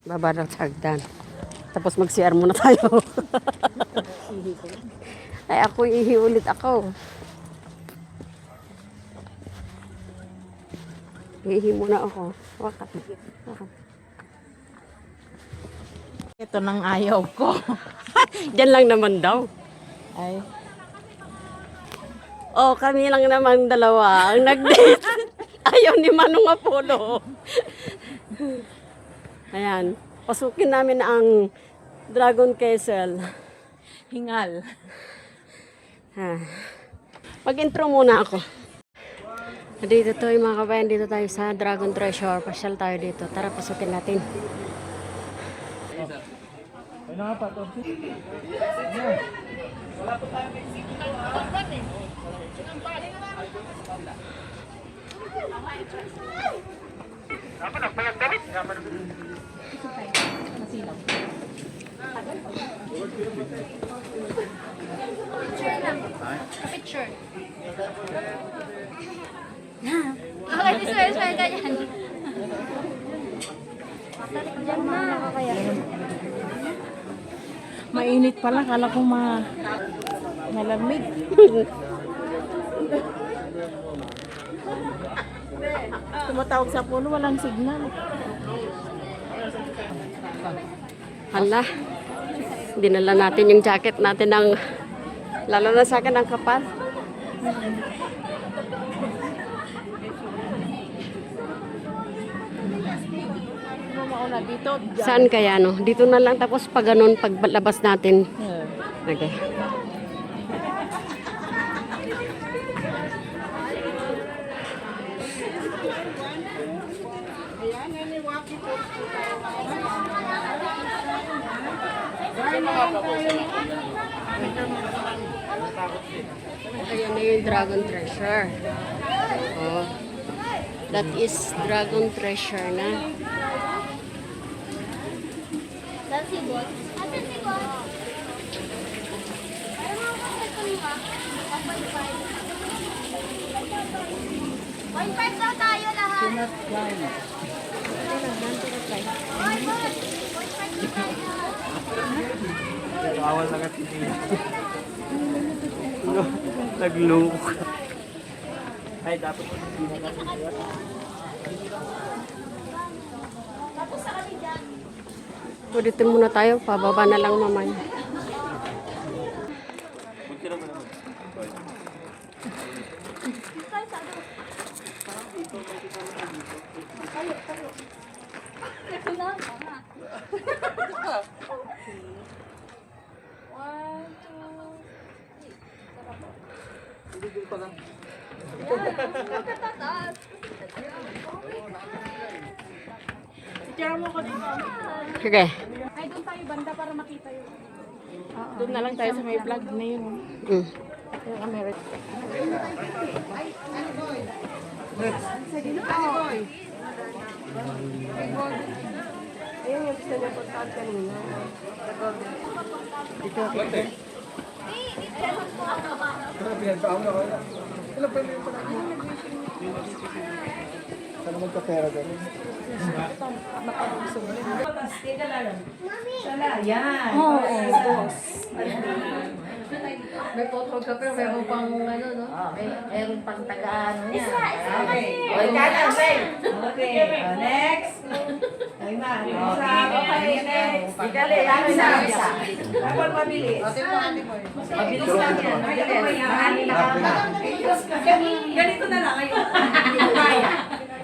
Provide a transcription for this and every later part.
Baba ng hagdan. Tapos mag-CR muna tayo. Ay, ako ihi ulit ako. Ihi muna ako. Wakat. Ito nang ayaw ko. Diyan lang naman daw. Ay. Oh, kami lang naman dalawa ang nag-date. Ayaw ni Manong Apollo. Ayan. Pasukin namin ang Dragon Castle. Hingal. Mag-intro muna ako. Dito to yung mga kabayan. Dito tayo sa Dragon Treasure. Pasyal tayo dito. Tara, pasukin natin. Picture. Okay, swear ka yan. Diyan na. Kaya. Mainit pala. Kala ko malamig. Tumatawag sa puno. Walang signal. Hala. Dinala natin yung jacket natin ng lalo na sa akin ang kapal. Mauna dito. Saan kaya no? Dito na lang tapos pag ganun paglabas natin. Okay. Ayan na yung Dragon Treasure. Oh. That is Dragon Treasure na. Saan si Boss? Asan si Boss? Parang ako ito nila. 1.5. 1.5 daw tayo lahat. Oy, Boss. 1.5 tayo. Awal na kasi niya. Nagluk. Ay, dapat Tapos sa kami dyan. Ulitin muna tayo. Pababa na lang mamaya. Ito na. Tama. 1, 2, 3. Sige. Ay, doon tayo banda para makita yun. Doon na lang tayo sa may vlog na yun. Mm. Yung America. Ayun yung gusto niya puntaan kanina. Dito. sana magkapera ganun. May photographer, meron pang ano, no? Meron pang taga-ano niya. Okay. O, ikaw lang, Ray. Okay, next. Ay ma, Okay, next. Ikali, ano na isa. Dapat mabilis. Mabilis lang yan. Mabilis. Ganito na lang ngayon.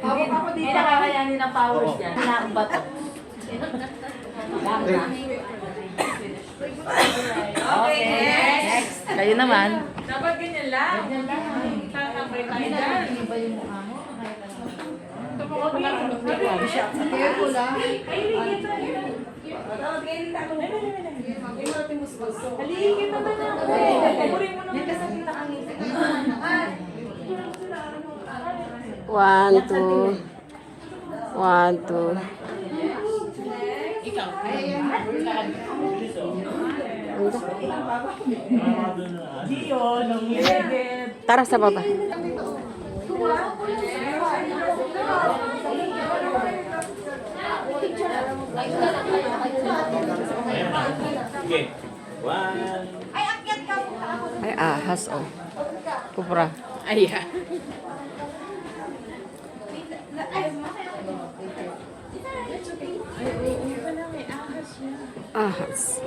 Hindi nakakayanin ng powers niya. Hinaang bato. Okay, next. Kayo naman. Dapat ganyan lang. Tatambay tayo dyan. Iba yung mukha mo. Careful lang. Haligin naman ako. Paborin mo naman kasi nakangiti. 1, 2. 1, 2. Tara sa baba. Sige. One. Ay, akyat ka. Ay, ahas, oh. Kubra. Ayan. Ahas.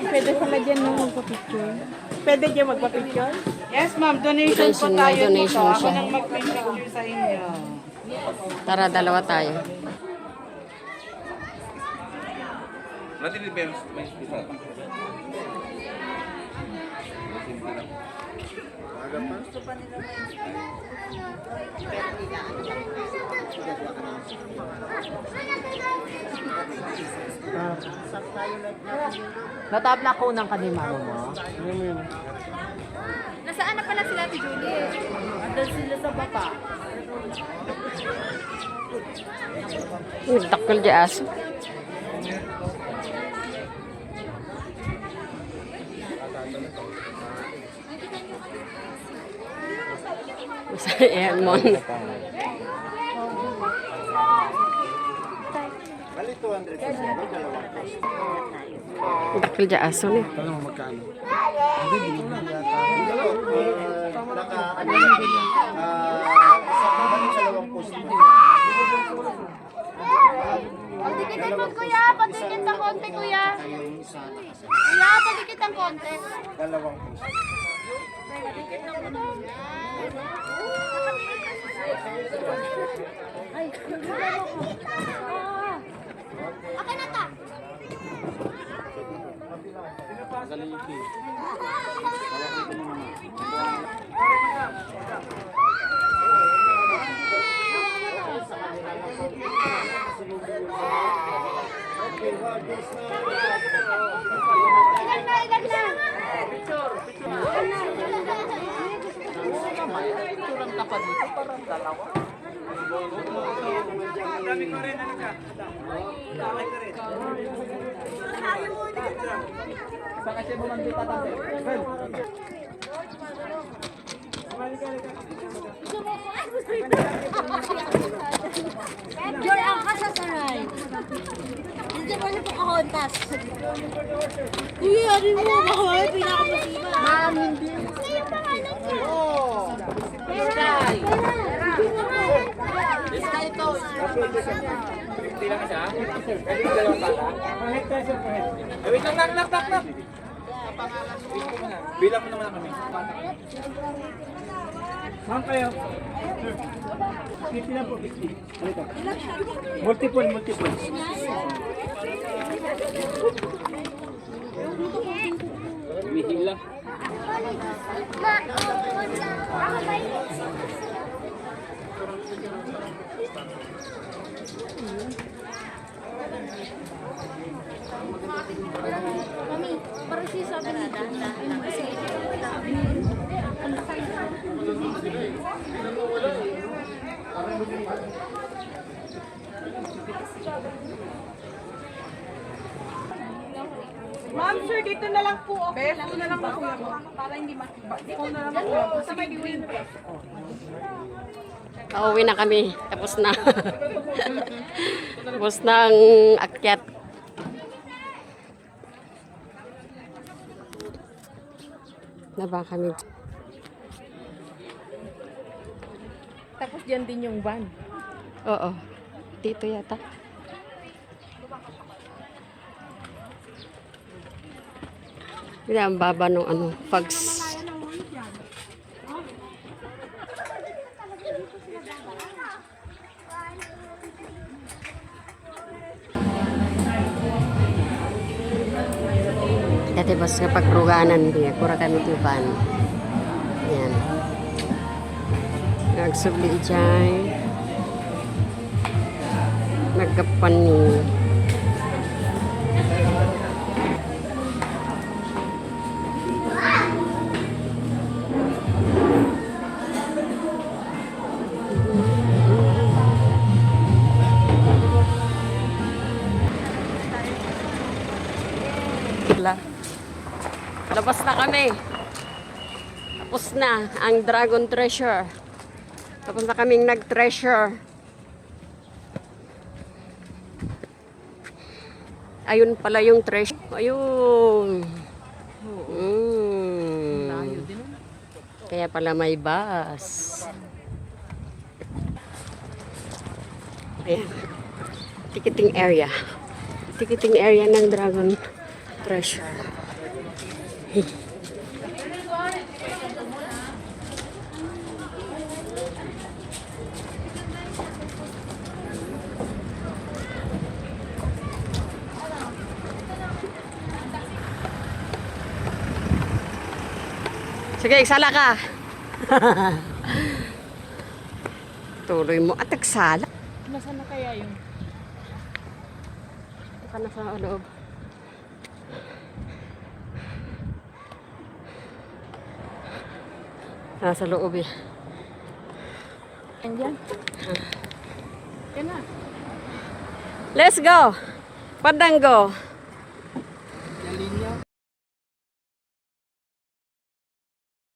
Pwede pala dyan nung magpa-picture. Pwede dyan magpa-picture? Yes, ma'am. Donation po Donation, may tayo donation dito. Ako siya. nang mag-picture sa inyo. Tara, dalawa tayo. Matindi ba yung may isa? Natabla ko ng kanima mo. Nasaan na pala sila, Ate Julie? Andun sila sa baba. Nagtakal di aso. Ayan mo. Nagtakal di aso ni. Pagdikit mo, kuya. Pagdikit ng konti, kuya. Kuya, pagdikit ng konti. Okay na ta. Ilan na, ilan na. Joy ang kasasaray. Dito mo na po kahontas. Uy, ano mo? Bahoy, pinakamasiba. Ma'am, hindi. Ano yung pangalan niya? Pera. Hindi lang siya. Pwede ka dalawang bata. Wait lang, nak. Bilang mo naman kami. Ma'am kayo. 50 lang po, 50. Ano ito? Multiple. Mihila. Mami, parang siya sabi na Ma'am, sir, dito na lang po. Okay, dito na lang po. Para hindi makiba. Dito na lang po. Sa may diwin. Pauwi na kami. Tapos na. Tapos na ang akyat. Na ba kami? Tapos dyan din yung van. Oo. Dito yata. Hindi, ang baba nung ano, fags. Dati bas nga pagruganan biya, kura kami tiban. Yan. Nagsubli dyan. Nagkapan ni. Labas na kami. Tapos na ang Dragon Treasure. Tapos na kaming nag-treasure. Ayun pala yung treasure. Ayun. Kaya pala may bus. Ayan. Ticketing area. Ticketing area ng Dragon Treasure. Sige, sala ka. Tuloy mo at nagsala. Nasaan na kaya yung... Ka na sa loob. Nasa loob eh. Andiyan? Yan na. Let's go! Pandango!